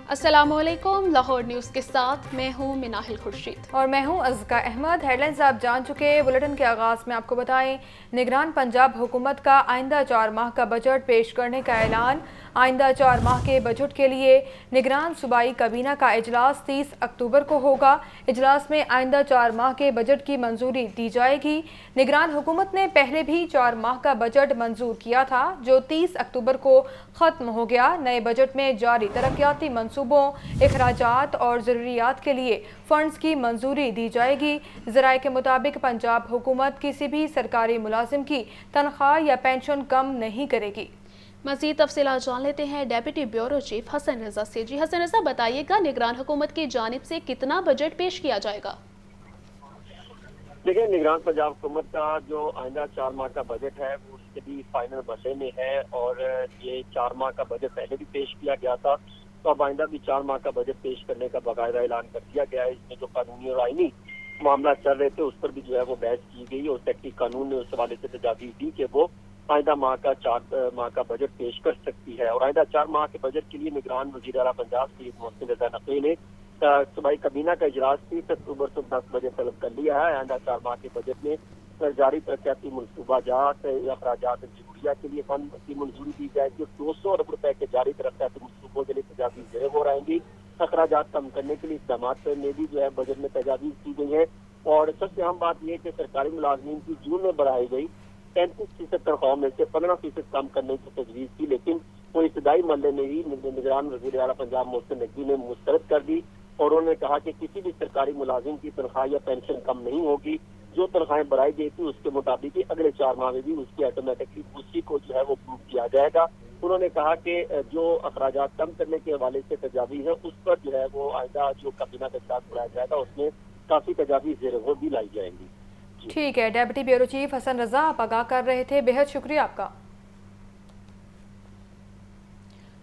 अस्सलाम वालेकुम। लाहौर न्यूज़ के साथ मैं हूँ मिनाहिल खुर्शीद और मैं हूँ अज़का अहमद। हेडलाइंस आप जान चुके। बुलेटिन के आगाज़ में आपको बताएं, निगरान पंजाब हुकूमत का आइंदा 4 माह का बजट पेश करने का ऐलान। आइंदा 4 माह के बजट के लिए निगरान सूबाई काबीना का इजलास 30 अक्टूबर को होगा। इजलास में आइंदा 4 माह के बजट की मंजूरी दी जाएगी। निगरान हुकूमत ने पहले भी 4 माह का बजट मंजूर किया था, जो 30 अक्टूबर को ख़त्म हो गया। नए बजट में जारी तरक्याती मंसूबों, अखराजात और ज़रूरियात के लिए फंड्स की मंजूरी दी जाएगी। ज़राए के मुताबिक पंजाब हुकूमत किसी भी सरकारी मुलाजिम की तनख्वाह या पेंशन कम नहीं करेगी। मज़ीद तफसीलात जान लेते हैं डेप्यूटी ब्यूरो चीफ हसन रज़ा से। जी हसन रज़ा, बताइएगा निगरान हुकूमत की जानिब से कितना बजट पेश किया जाएगा? देखिए, निगरान पंजाब हुकूमत का जो आइंदा 4 माह का बजट है वो उसके भी फाइनल मरहले में है और ये 4 माह का बजट पहले भी पेश किया गया था, तो अब आइंदा भी 4 माह का बजट पेश करने का बाकायदा ऐलान कर दिया गया है। इसमें जो कानूनी और आईनी मामला चल रहे थे उस पर भी जो है वो बहस की गई और सेक्रेटरी कानून ने उस हवाले से तजावीज़ दी कि वो आइंदा माह का 4 माह का बजट पेश कर सकती है। और आइंदा 4 माह के बजट के लिए निगरान वज़ीर आला पंजाब सैयद मोहसिन रज़ा नकवी ने सूबाई काबीना का इजलास 30 अक्टूबर से 10 बजे तलब कर लिया है। आइंदा 4 माह के बजट में जारी तरक्याती मनसूबा जात अखराजात जरूरिया के लिए फंड की मंजूरी दी जाएगी। 200 अरब रुपए के जारी तरक्याती मनसूबों के लिए तजावीज़ ज़ेर हो रहेंगी। अखराजात कम करने के लिए इक़दाम में भी जो है बजट में तजावीज़ की गई है। और सबसे अहम बात यह है कि सरकारी मुलाजमीन की जून में बढ़ाई गई 33% तनख्वाह में से 15% कम करने की तजवीज़ की, लेकिन वो इब्तदाई मरहले में ही निगरान वज़ीर आला पंजाब मोहसिन नकवी ने मुस्तरद कर दी और उन्होंने कहा कि किसी भी सरकारी मुलाजिम की तनख्वाह या पेंशन कम नहीं होगी। जो तनख्वाहें बढ़ाई गई थी उसके मुताबिक ही अगले 4 माह में भी उसकी ऑटोमेटिकली उसी को जो है वो प्रूव किया जाएगा। उन्होंने कहा कि जो अखराजात कम करने के हवाले से तजावीज़ है उस पर जो है वो आइंदा जो काबीना का इजलास बुलाया जाएगा उसमें काफ़ी तजावीज़ ज़ेर गौर भी लाई जाएंगी। ठीक है, डेप्यूटी ब्यूरो चीफ हसन रज़ा आप आगाह कर रहे थे, बेहद शुक्रिया आपका।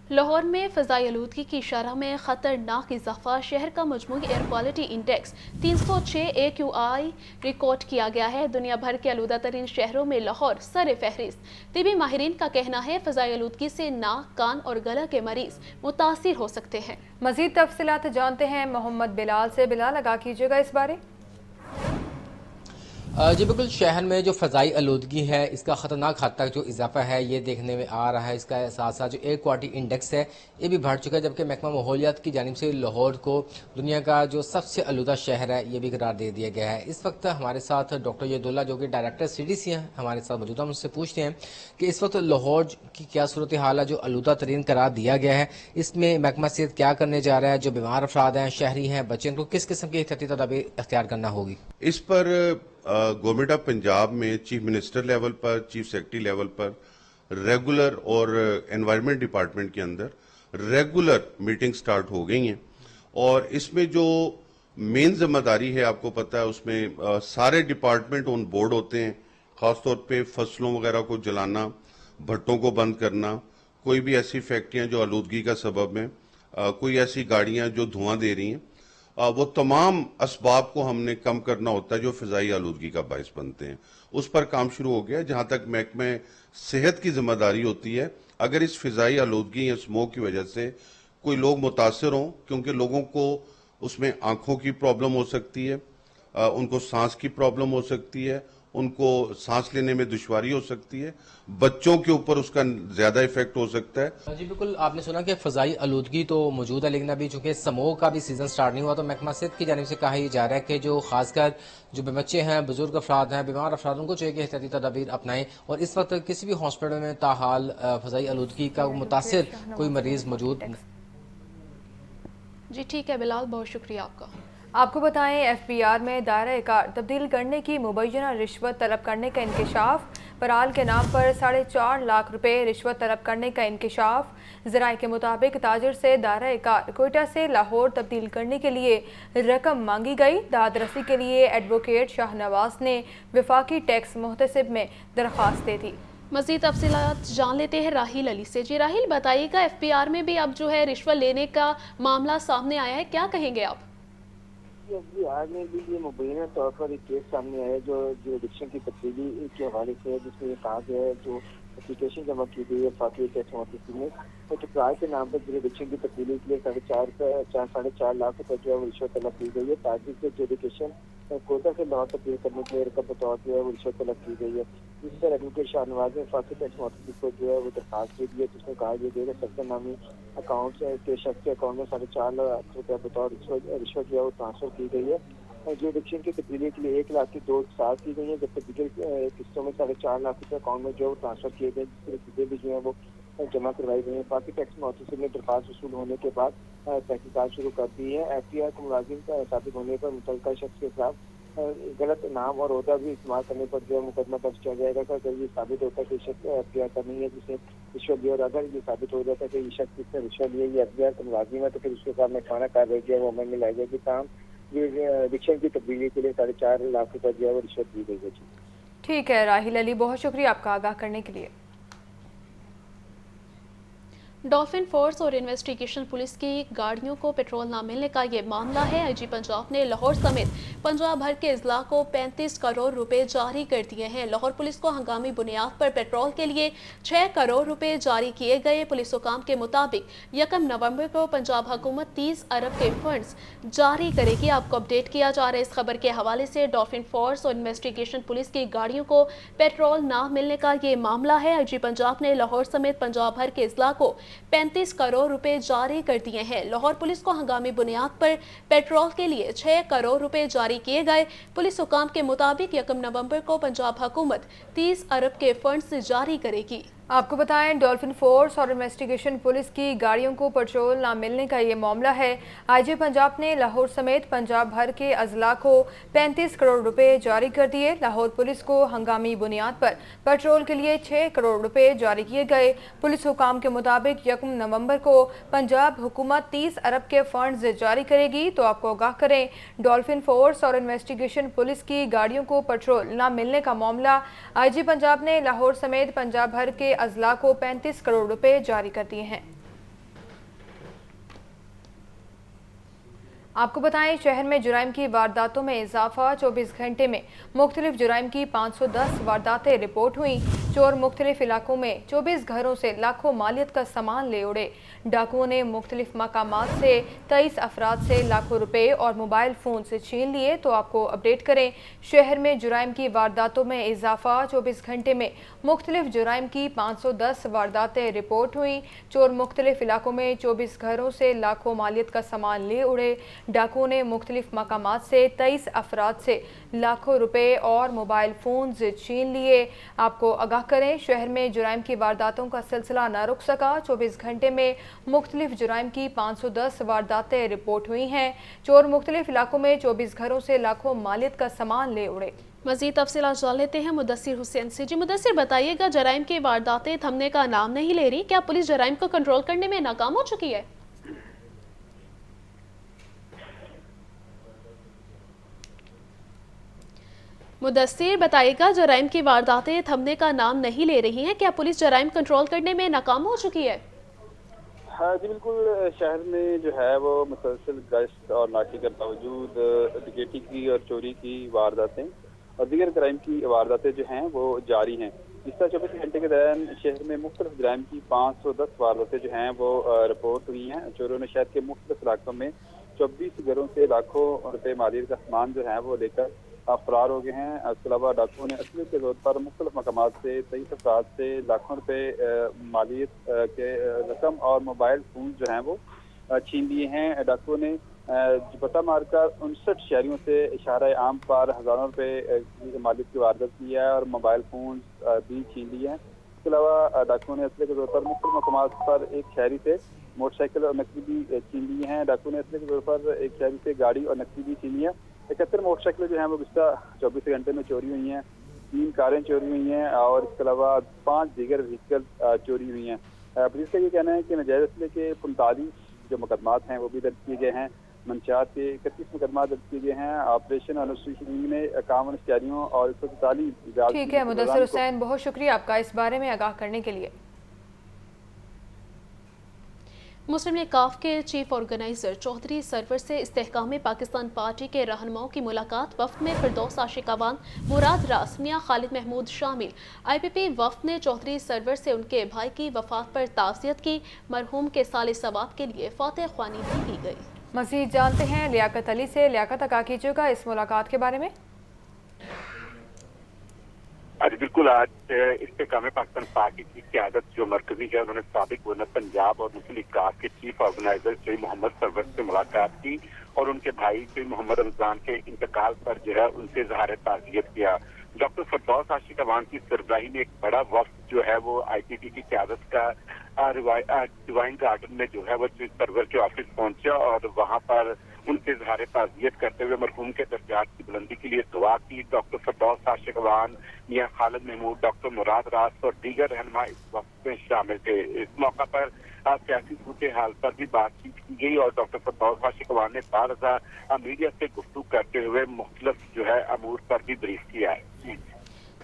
लाहौर में फ़ज़ाई आलूदगी की शरह में ख़तरनाक इजाफा। शहर का मजमूई air quality index 306 AQI record किया गया है। दुनिया भर के आलूदा तरीन शहरों में लाहौर सर फहरिस्त। तिबी माहिरीन का कहना है फ़ज़ाई आलूदगी से नाक, कान और गला के मरीज मुतासिर हो सकते हैं। मज़ीद तफसीलात जानते हैं मोहम्मद बिलाल से। बिलाल, आगाह कीजिएगा इस बारे। जी बिल्कुल, शहर में जो फ़ज़ाई आलूदगी है इसका ख़तरनाक हद तक जो इजाफा है ये देखने में आ रहा है। इसका साथ साथ जो एयर क्वालिटी इंडेक्स है ये भी बढ़ चुका है, जबकि महकमा माहौलियात की जानिब से लाहौर को दुनिया का जो सबसे आलूदा शहर है ये भी करार दे दिया गया है। इस वक्त हमारे साथ डॉक्टर यदुल्ला जो कि डायरेक्टर CDC हैं हमारे साथ मौजूद हैं। उनसे पूछते हैं कि इस वक्त लाहौर की क्या सूरत हाल है, जो आलूदा तरीन करार दिया गया है इसमें महकमा सेहत क्या करने जा रहा है, जो बीमार अफराद हैं, शहरी हैं, बच्चे, उनको किस किस्म की एहतियाती तदाबीर अख्तियार करना होगी। इस पर गवर्नमेंट ऑफ पंजाब में चीफ मिनिस्टर लेवल पर, चीफ सेक्रेटरी लेवल पर रेगुलर और एनवायरनमेंट डिपार्टमेंट के अंदर रेगुलर मीटिंग स्टार्ट हो गई हैं और इसमें जो मेन जिम्मेदारी है आपको पता है उसमें सारे डिपार्टमेंट ऑन बोर्ड होते हैं। खासतौर पे फसलों वगैरह को जलाना, भट्टों को बंद करना, कोई भी ऐसी फैक्ट्रियां जो आलूदगी का सबब हैं, कोई ऐसी गाड़ियां जो धुआं दे रही हैं, वो तमाम असबाब को हमने कम करना होता है जो फ़िज़ाई आलूदगी का बायस बनते हैं। उस पर काम शुरू हो गया। जहां तक महकमे सेहत की जिम्मेदारी होती है, अगर इस फ़िज़ाई आलूदगी या स्मोक की वजह से कोई लोग मुतासर हों, क्योंकि लोगों को उसमें आंखों की प्रॉब्लम हो सकती है, उनको सांस की प्रॉब्लम हो सकती है, उनको सांस लेने में दुश्वारी हो सकती है, बच्चों के ऊपर उसका ज्यादा इफेक्ट हो सकता है। जी बिल्कुल, आपने सुना कि फ़ज़ाई आलूदगी तो मौजूद है, लेकिन अभी चूंकि स्मोक का भी सीजन स्टार्ट नहीं हुआ तो महकमा सेहत की जानिब से कहा ही जा रहा है कि जो खासकर जो बच्चे हैं, बुजुर्ग अफराद हैं, बीमार अफराद, उनको चाहिए कि एहतियाती तदाबीर अपनाएं। और इस वक्त किसी भी हॉस्पिटल में ताहाल फ़ज़ाई आलूदगी का मुतासिर कोई मरीज मौजूद। जी ठीक है बिलाल, बहुत शुक्रिया आपका। आपको बताएं, FBR में दायरा कार तब्दील करने की मुबैना रिश्वत तलब करने का इंकशाफ। पराल के नाम पर 4.5 लाख रुपए रिश्वत तलब करने का इंकशाफ। ज़राए के मुताबिक ताजिर से दायरा कार कोयटा से लाहौर तब्दील करने के लिए रकम मांगी गई। दाद रसी के लिए एडवोकेट शाहनवाज ने वफाकी टैक्स मुहतसिब में दरख्वास्त दे दी। मज़ीद तफसीलात जान लेते हैं राहिल अली से। जी राहिल, बताइएगा FBR में भी अब जो है रिश्वत लेने का मामला सामने आया है, क्या कहेंगे आप? FBR में भी ये मुबैना तौर पर एक केस सामने आया जो जुरिडिक्शन की तब्दीली के हवाले से है, जिसमें ये कहा गया है जो एप्लीकेशन जमा की गई है फाकी टैक्स ऑफिस में। तो टिप्राय के नाम पर जुरिडिक्शन की तब्दीली के लिए 4.5 लाख रुपए जो है वो रिश्वत तलब की गई है। ताजिर से जुरिडिक्शन कोटा से लाहौर तब्दील करने के लिए रकम बतौर जो है वो रिश्वत तलब की गई है। इस पर एडवोकेट शाहनवाज ने फाकी टैक्स ऑफिस को जो है वो दरखास्त दे दी है, जिसमें कहा गया है सख्त नामी अकाउंट के शख्स के अकाउंट में 4.5 लाख रुपये बतौर रिश्वत जो है वो ट्रांसफर की गई है। जुरिडिक्शन की तब्दीली के लिए 1 लाख की 2 साल की गई है, जबकि दीगर किस्तों में 4.5 लाख रुपये अकाउंट में जो ट्रांसफर किए गए, जिसकी रसीदें भी जो है वो जमा करवाई गई है। फाकी टैक्स ऑफिसर ने दरखास्त वसूल होने के बाद तहकीकात शुरू कर दी है। एफटीआर को मुलाजिम का साबित होने पर मुतल्लिका शख्स के खिलाफ गलत नाम और ओहदा भी इस्तेमाल करने पर जो है मुकदमा दर्ज किया जाएगा। अगर ये साबित होता है कि शख्स एफटीआर का नहीं है जिसे रिश्वत दी, और अगर ये साबित हो जाता है कि ये शख्स जिसने रिश्वत ली है ये एफटीआर का मुलाजिम है, तो फिर उसके सामने खाना कार्रवाई जो है वो अमल में लाई जाएगी। काम रिक्शन की तब्दीली के लिए 4.5 लाख रुपए जो है वो रिश्वत दी गई है। ठीक है राहिल अली, बहुत शुक्रिया आपका आगाह करने के लिए। डॉल्फिन फोर्स और इन्वेस्टिगेशन पुलिस की गाड़ियों को पेट्रोल न मिलने का ये मामला है। आईजी पंजाब ने लाहौर समेत पंजाब भर के अजला को 35 करोड़ रुपए जारी कर दिए हैं। लाहौर पुलिस को हंगामी बुनियाद पर पेट्रोल के लिए 6 करोड़ रुपए जारी किए गए। पुलिस हुकाम के मुताबिक 1 नवंबर को पंजाब हुकूमत 30 अरब के फंड्स जारी करेगी। आपको अपडेट किया जा रहा है इस खबर के हवाले से। डॉल्फिन फोर्स और इन्वेस्टिगेशन पुलिस की गाड़ियों को पेट्रोल न मिलने का ये मामला है। आईजी पंजाब ने लाहौर समेत पंजाब भर के अजला को 35 करोड़ रुपए जारी कर दिए हैं। लाहौर पुलिस को हंगामी बुनियाद पर पेट्रोल के लिए 6 करोड़ रुपए जारी किए गए। पुलिस हुकाम के मुताबिक 1 नवंबर को पंजाब हुकूमत 30 अरब के फंड्स जारी करेगी। आपको बताएं डॉल्फिन फोर्स और इन्वेस्टिगेशन पुलिस की गाड़ियों को पेट्रोल ना मिलने का ये मामला है। आईजी पंजाब ने लाहौर समेत पंजाब भर के अजला को 35 करोड़ रुपए जारी कर दिए। लाहौर पुलिस को हंगामी बुनियाद पर पेट्रोल के लिए 6 करोड़ रुपए जारी किए गए। पुलिस हुकाम के मुताबिक 1 नवंबर को पंजाब हुकूमत 30 अरब के फंड्स जारी करेगी। तो आपको आगाह करें, डॉल्फिन फोर्स और इन्वेस्टिगेशन पुलिस की गाड़ियों को पेट्रोल ना मिलने का मामला आईजी पंजाब ने लाहौर समेत पंजाब भर के अजला को 35 करोड़ रुपए जारी कर दिए हैं। आपको बताएं शहर में जुराइम की वारदातों में इजाफा। 24 घंटे में मुख्तलिफ जुराइम की 510 वारदातें रिपोर्ट हुई। चोर मुख्तलिफ इलाकों में 24 घरों से लाखों मालियत का सामान ले उड़े। डाकुओं ने मुख्तलिफ मकामात से 23 अफराद से लाखों रुपए और मोबाइल फ़ोन से छीन लिए। तो आपको अपडेट करें, शहर में जुराइम की वारदातों में इजाफा। 24 घंटे में मुख्तलिफ जुराइम की 510 वारदातें रिपोर्ट हुई। चोर मुख्तलिफ इलाकों में 24 घरों से लाखों मालियत का सामान ले उड़े। डाकुओं ने मुख्तलिफ मकामात से 23 अफराद से लाखों रुपए और मोबाइल फ़ोन छीन लिए। आपको आगाह करें, शहर में जुराइम की वारदातों का सिलसिला न रुक सका। 24 घंटे में मुख्तलिफ जुराइम की 510 वारदातें रिपोर्ट हुई हैं। चोर मुख्तलिफ इलाकों में 24 घरों से लाखों मालियत का सामान ले उड़े। मज़ीद तफसीलात जान लेते हैं मुदस्सिर हुसैन से। जी मुदस्सिर, बताइएगा, जराइम की वारदातें थमने का नाम नहीं ले रही, क्या पुलिस जराइम को कंट्रोल करने में नाकाम हो चुकी है? मुदस्सिर, बताइएगा, जराइम की वारदातें थमने का नाम नहीं ले रही हैं, क्या पुलिस जराइम कंट्रोल करने में नाकाम हो चुकी है? हाँ जी बिल्कुल, शहर में जो है वो मुसलसल गश्त और नाके के बावजूद डकैती की और चोरी की वारदातें और दीगर क्राइम की वारदातें जो हैं वो जारी हैं। इस तरह 24 घंटे के दौरान शहर में मुख्तलिफ क्राइम की 510 वारदातें जो हैं वो रिपोर्ट हुई हैं। चोरों ने शहर के मुख्तलिफ इलाकों में 24 घरों से लाखों रुपए मालियत का सामान जो है वो लेकर फरार हो गए हैं। इसके अलावा डाकुओं ने असली के तौर पर मुख्तलिफ मकामात से 23 अफराद से लाखों रुपए मालियत के रकम और मोबाइल फोन जो हैं वो छीन लिए हैं। डाकुओं ने पता मारकर 59 शहरियों से इशारा आम पर हज़ारों रुपए की मालियत की वारदात की है और मोबाइल फोन भी छीन लिए हैं। इसके अलावा डाकुओं ने असली के तौर पर मुख्तलिफ मकामात पर एक शहरी से मोटरसाइकिल और नकदी भी छीन लिए हैं। डाकुओं ने असली के तौर पर एक शहरी से गाड़ी और नकदी भी छीन ली है। 71 मोटरसाइकिलें जो हैं वो पिछला 24 घंटे में चोरी हुई हैं। 3 कारें चोरी हुई हैं और इसके अलावा 5 दीगर व्हीकल चोरी हुई हैं। पुलिस का ये कहना है कि नाजायज़ असले के 45 जो मुकदमात हैं वो भी दर्ज किए गए हैं। मंशियात के 31 मुकदमा दर्ज किए गए हैं। ऑपरेशन अनुसूची में 51 शहरियों और 144। ठीक है मुदस्सिर हुसैन, बहुत शुक्रिया आपका इस बारे में आगाह करने के लिए। मुस्लिम लीग काफ के चीफ ऑर्गेनाइजर चौधरी सरवर से इस्तेहकाम पाकिस्तान पार्टी के रहनुमाओं की मुलाकात। वफ्द में फिरदौस आशिक अवान, मुराद रास, मियां खालिद महमूद शामिल। IPP वफ्द ने चौधरी सरवर से उनके भाई की वफात पर ताज़ियत की। मरहूम के साले सवाब के लिए फातिह ख्वानी भी की गई। मज़ीद जानते हैं लियाकत अली से। लियाकत, आगाह कीजिएगा इस मुलाकात के बारे में। आज बिल्कुल आज इस्तेहकाम पाकिस्तान पार्टी की क़यादत जो मरकजी है, उन्होंने साबिक गवर्नर पंजाब और मुस्लिम लीग काफ के चीफ ऑर्गेनाइजर सईद मोहम्मद सरवर से मुलाकात की और उनके भाई सईद मोहम्मद रमजान के इंतकाल पर जो है उनसे इज़हार ताज़ियत किया। डॉक्टर फिरदौस आशिक अवान की सरबराही में एक बड़ा वफ्द जो है वो IPP की क़यादत का डिवाइन गार्डन में जो है वो सरवर के ऑफिस पहुंचा और वहां पर उनसे इज़हार ताज़ियत करते हुए मरहूम के दर्जात की बुलंदी के लिए दुआ की। डॉक्टर फिरदौस आशिक अवान, मियां खालिद महमूद, डॉक्टर मुराद रास और दीगर रहनुमा इस वक्त में शामिल थे। इस मौका पर सियासी सूरत हाल पर भी बातचीत की गई और डॉक्टर फिरदौस आशिक अवान ने बारहा मीडिया से गुफ्तगू करते हुए मुख्तलिफ जो है अमूर पर भी ब्रीफ किया है।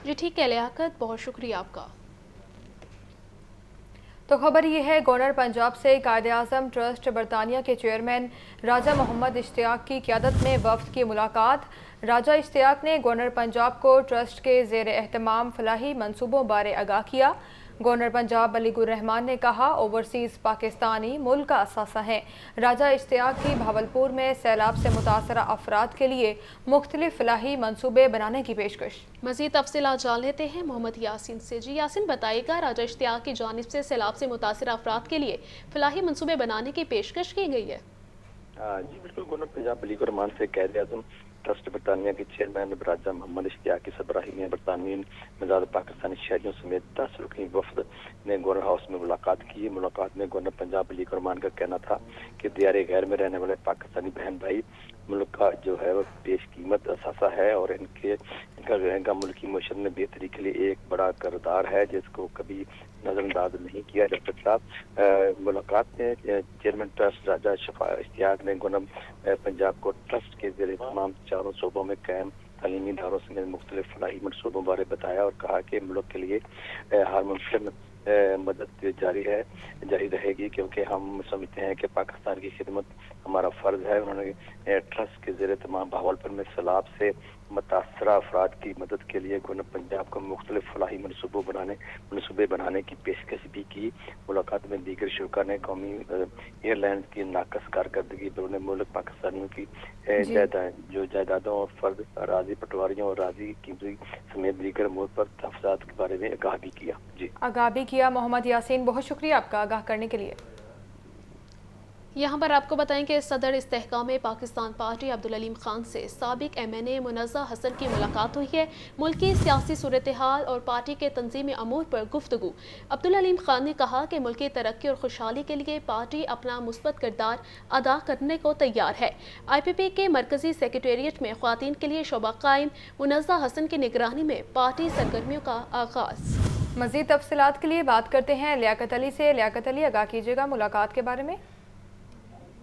जी ठीक है लियाकत, बहुत शुक्रिया आपका। तो खबर ये है, गवर्नर पंजाब से कायद-ए-आज़म ट्रस्ट बरतानिया के चेयरमैन राजा मोहम्मद इश्तियाक की क़यादत में वफ्द की मुलाकात। राजा इश्तियाक ने गवर्नर पंजाब को ट्रस्ट के ज़ेर एहतमाम फलाही मंसूबों बारे आगाह किया। गवर्नर पंजाब मलिकुर रहमान ने कहा, ओवरसीज़ पाकिस्तानी मुल्क का असासा हैं। राजा इश्तियाक की भावलपुर में सैलाब से मुतासरा अफराद के लिए मुख्तलिफ फलाही मंसूबे बनाने की पेशकश। मज़ीद तफसीलात जान लेते हैं मोहम्मद यासीन से। जी यासीन, बताइएगा राजा इश्तियाक की जानिब से सैलाब से मुतासर अफराद के लिए फलाही मंसूबे बनाने की पेशकश की गई है। जी बिल्कुल, गवर्नर पंजाब मलिकुर रहमान से कायद-ए-आज़म ट्रस्ट बरतानिया के चेयरमैन राजा मोहम्मद इश्तियाक की सरबराही में बरतानवी मिजाज पाकिस्तानी शहरियों समेत 10 रुकनी वफद ने गवर्नर हाउस में मुलाकात की। मुलाकात में गवर्नर पंजाब मलिकुर रहमान का कहना था कि दियारे गैर में रहने वाले पाकिस्तानी बहन भाई मुल्क का जो है वो पेश कीमत असासा है और इनका मुल्की मशर में बेहतरी के लिए एक बड़ा किरदार है जिसको कभी नजरअंदाज नहीं किया जा सकता। मुलाकात में चेयरमैन ट्रस्ट राजा इश्तियाक ने गवर्नर पंजाब को ट्रस्ट के ज़ेरे तमाम चारों सूबों में कायम तालीमी इदारों समेत मुख्तलिफ फलाही मनसूबों बारे बताया और कहा कि मुल्क के लिए हर मुमकिन मदद जारी रहेगी क्योंकि हम समझते हैं कि पाकिस्तान की खिदमत हमारा फ़र्ज है। उन्होंने ट्रस्ट के ज़ेरे तमाम भावलपुर में सैलाब से मुतासरा अफराद की मदद के लिए गवर्नर पंजाब को मुख्तलिफ फलाही मनसूबे बनाने की पेशकश भी की। मुलाकात में दीगर शुरा ने कौमी एयरलाइंस की नाकस कारकर्दगी पर मुल्क पाकिस्तानियों की जायदादों और फर्द अराजी पटवारियों और राजी कीमती समेत दीगर अमूर पर तहफ़्फ़ुज़ात के बारे में आगाह भी किया। जी आगाह भी किया मोहम्मद यासीन, बहुत शुक्रिया आपका आगाह करने के लिए। यहाँ पर आपको बताएं कि सदर इस्तेहकाम पाकिस्तान पार्टी अब्दुल अलीम खान से साबिक MNA मुनज़्ज़ा हसन की मुलाकात हुई है। मुल्क की सियासी सूरत हाल और पार्टी के तंजीमी अमूर पर गुफ्तगू। अब्दुल अलीम खान ने कहा कि मुल्क की तरक्की और खुशहाली के लिए पार्टी अपना मुस्बत किरदार अदा करने को तैयार है। IPP के मरकजी सेक्रेटेरिएट में ख़वातीन के लिए शोबा कायम। मुनज़्ज़ा हसन की निगरानी में पार्टी सरगर्मियों का आगाज़। मज़ीद तफसीलात के लिए बात करते हैं लियाकत अली से। लियाकत अली, आगाह कीजिएगा मुलाकात के बारे में।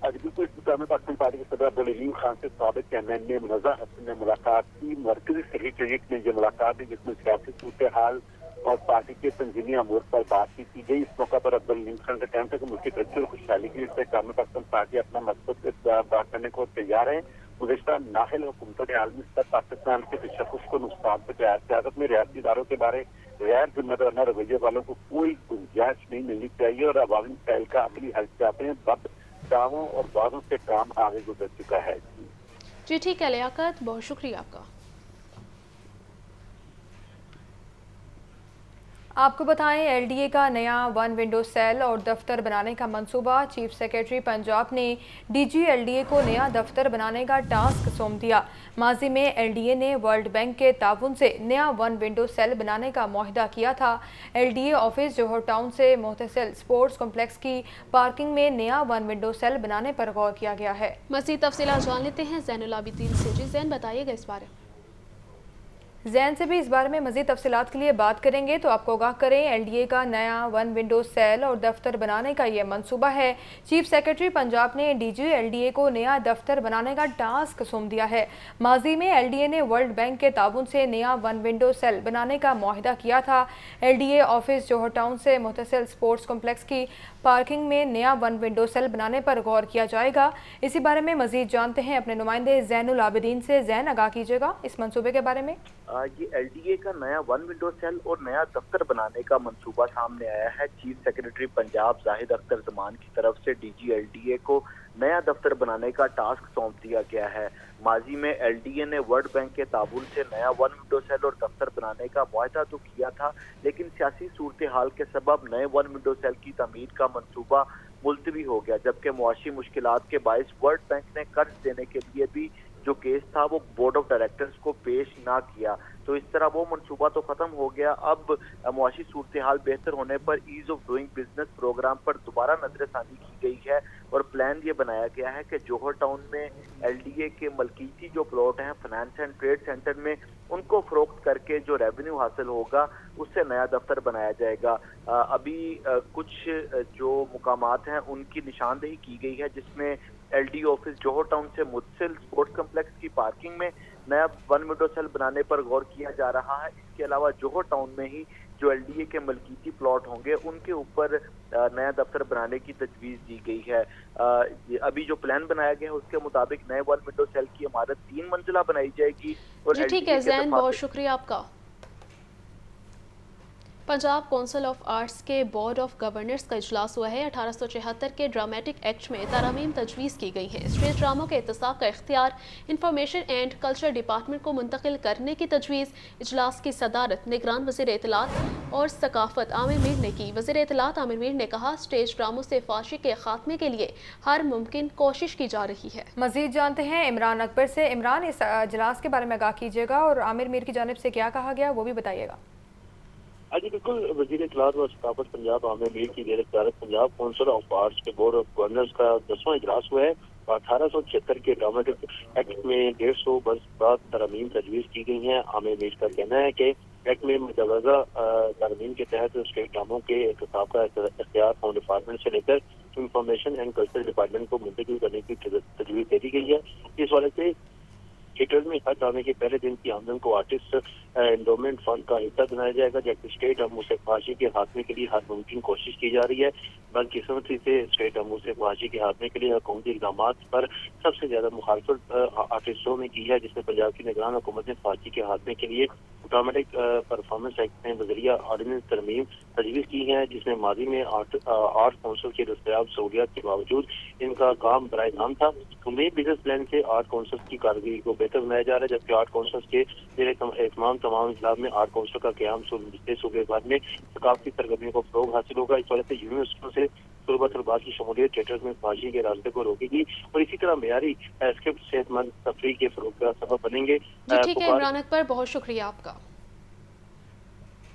आज बिल्कुल इस्तेहकाम पाकिस्तान पार्टी के सदर अब्दुल अलीम खान से साबिक MNA मुनज़्ज़ा हसन ने मुलाकात की। मरकजी सेक्रेटेरिएट में ये मुलाकात है जिसमें सियासी सूरत हाल और पार्टी के तंजीमी अमूर पर बातचीत की गई। इस मौका पर अब्दुल अलीम खान का कहना था कि मुल्क की तरक्की और खुशहाली के लिए इस्तेहकाम पाकिस्तान पार्टी अपना मकसद बात करने को तैयार है। गुज़श्ता नाहल हुकूमतों ने आलमी स्तर पाकिस्तान के तशख़्ख़ुस को नुकसान पहुंचाया। सियासत में रियासती इदारों के बारे गैर जिम्मेदाराना रवैये वालों को कोई गुंजाइश नहीं मिलनी चाहिए और अवामी मसाइल का अमली हल चाहते हैं। वक्त दावों और वादों से काम आगे गुजर चुका है। जी ठीक है लियाकत, बहुत शुक्रिया आपका। आपको बताएं, LDA का नया 1 विंडो सेल और दफ्तर बनाने का मंसूबा। चीफ सेक्रेटरी पंजाब ने DG LDA को नया दफ्तर बनाने का टास्क सौंप दिया। माजी में LDA ने वर्ल्ड बैंक के ताउन से नया 1 विंडो सेल बनाने का मुआहदा किया था। LDA ऑफिस जौहर टाउन से मुतसिल स्पोर्ट्स कॉम्प्लेक्स की पार्किंग में नया 1 विंडो सेल बनाने पर गौर किया गया है। मज़ीद तफसीलात जान लेते हैं ज़ैनुल आबिदीन से। जी ज़ैन, बताइएगा इस बारे। जैन से भी इस बारे में मज़ीद तफसीलात के लिए बात करेंगे, तो आपको आगाह करें LDA का नया 1 विंडो सेल और दफ्तर बनाने का ये मंसूबा है। चीफ सेक्रेटरी पंजाब ने DG LDA को नया दफ्तर बनाने का टास्क सौंप दिया है। माजी में LDA ने वर्ल्ड बैंक के ताउन से नया 1 विंडो सेल बनाने का मुआहिदा किया था। LDA ऑफिस जौहर टाउन से मुतसिल स्पोर्ट्स कॉम्प्लेक्स की पार्किंग में नया 1 विंडो सेल बनाने पर गौर किया जाएगा। इसी बारे में मज़ीद जानते हैं अपने नुमाइंदे ज़ैनुल आबिदीन से। ज़ैन, आगाह कीजिएगा इस मंसूबे के बारे में। ये LDA का नया 1 विंडो सेल और नया दफ्तर बनाने का मंसूबा सामने आया है। चीफ सेक्रेटरी पंजाब जाहिद अख्तर जमान की तरफ से DG LDA को नया दफ्तर बनाने का टास्क सौंप दिया गया है। माजी में LDA ने वर्ल्ड बैंक के ताबून से नया 1 विंडो सेल और दफ्तर बनाने का मुआहदा तो किया था, लेकिन सियासी सूरत हाल के सबब नए 1 विंडो सेल की तमीर का मंसूबा मुलतवी हो गया, जबकि मुआशी मुश्किलात के बायस वर्ल्ड बैंक ने कर्ज देने के लिए भी जो केस था वो बोर्ड ऑफ डायरेक्टर्स को पेश ना किया, तो इस तरह वो मंसूबा तो खत्म हो गया। अब मुआशी सूरत हाल बेहतर होने पर ease of doing business program पर दोबारा नजरसानी की गई है और प्लान ये बनाया गया है कि जौहर टाउन में LDA के मलकीती जो प्लॉट हैं फाइनेंस एंड ट्रेड सेंटर में, उनको फरोख्त करके जो रेवेन्यू हासिल होगा उससे नया दफ्तर बनाया जाएगा। अभी कुछ जो मुकामात हैं उनकी निशानदेही की गई है, जिसमें LDA ऑफिस जौहर टाउन से मुतसिल स्पोर्ट्स कम्प्लेक्स की पार्किंग में नया 1 विंडो सेल बनाने पर गौर किया जा रहा है। इसके अलावा जौहर टाउन में ही जो LDA के मलकीती प्लॉट होंगे उनके ऊपर नया दफ्तर बनाने की तजवीज़ दी गई है। अभी जो प्लान बनाया गया है उसके मुताबिक नए 1 विंडो सेल की इमारत 3 मंजिला बनाई जाएगी। और जी ठीक है ज़ैन, बहुत शुक्रिया आपका। पंजाब काउंसिल ऑफ आर्ट्स के बोर्ड ऑफ गवर्नर्स का इजलास हुआ है। 1876 के ड्रामेटिक एक्ट में तरमीम तजवीज़ की गई है। स्टेज ड्रामों के इत्तेसाक का इख्तियार इंफॉर्मेशन एंड कल्चर डिपार्टमेंट को मुंतकिल करने की तजवीज़ इजलास की सदारत निगरान वज़ीर इत्तलात और सकाफत आमिर मीर ने की। वज़ीर इत्तलात आमिर मीर ने कहा, स्टेज ड्रामों से फाशी के खात्मे के लिए हर मुमकिन कोशिश की जा रही है। मज़ीद जानते हैं इमरान अकबर से। इमरान, इस इजलास के बारे में आगाह कीजिएगा और आमिर मीर की जानिब से क्या कहा गया वो भी बताइएगा। जी बिल्कुल, वज़ीर इत्तलात और सकाफत पंजाब आमिर मीर की ज़ेर क़यादत पंजाब काउंसिल ऑफ आर्ट्स के बोर्ड ऑफ गवर्नर्स का 10वां इजलास हुआ है। 1876 के ड्रामेटिक एक्ट में 150 बरस बाद तरमीम तजवीज़ की गई हैं। आमिर मीर का कहना है कि एक्ट में मुजवज़ा तरमीम के तहत स्टेट ड्रामों के एहतसाब का इख्तियार होम डिपार्टमेंट से लेकर इंफॉर्मेशन एंड कल्चर डिपार्टमेंट को मुंतकिल करने की तजवीज़ दे दी गई है। इस वाले से थिएटर में हर ड्रामे के पहले दिन की आमदन को आर्टिस्ट एंडोमेंट फंड का हिस्सा बनाया जाएगा, जबकि स्टेट अमूर से फाशी के खात्मे के लिए हर मुमकिन कोशिश की जा रही है। बदकिस्मती से स्टेट अमूर से फाशी के खात्मे के लिए हुकूमती इक़दाम पर सबसे ज्यादा मुखालफत आर्टिस्टों ने की है, जिसमें पंजाब की निगरान हुकूमत ने फाशी के खात्मे के लिए ड्रामेटिक परफॉर्मेंस एक्ट में बजरिया ऑर्डिनेंस तरमीम तजवीज़ की है, जिसमें माजी में आर्ट काउंसिल की दस्तयाब सहूलियात के बावजूद इनका काम बराए नाम था। उम्मीद बिजनेस प्लान से आर्ट काउंसिल की कारकर्दगी को बेहतर बनाया जा रहा है, जबकि आर्ट काउंसिल के एहतमाम तमाम इजलास में आर्ट काउंसिल का क्याम सूबे भर में सकाफती सरगर्मियों को फरोग हासिल होगा। इस वजह से यूनिवर्सिटियों से तलबा तलबात की शमूलियत थिएटर में फाशी के रास्ते को रोकेगी और इसी तरह मेयारी स्क्रिप्ट सेहतमंद तफरीह के फरोग का सबब बनेंगे। ठीक है इमरान अकबर, बहुत शुक्रिया आपका।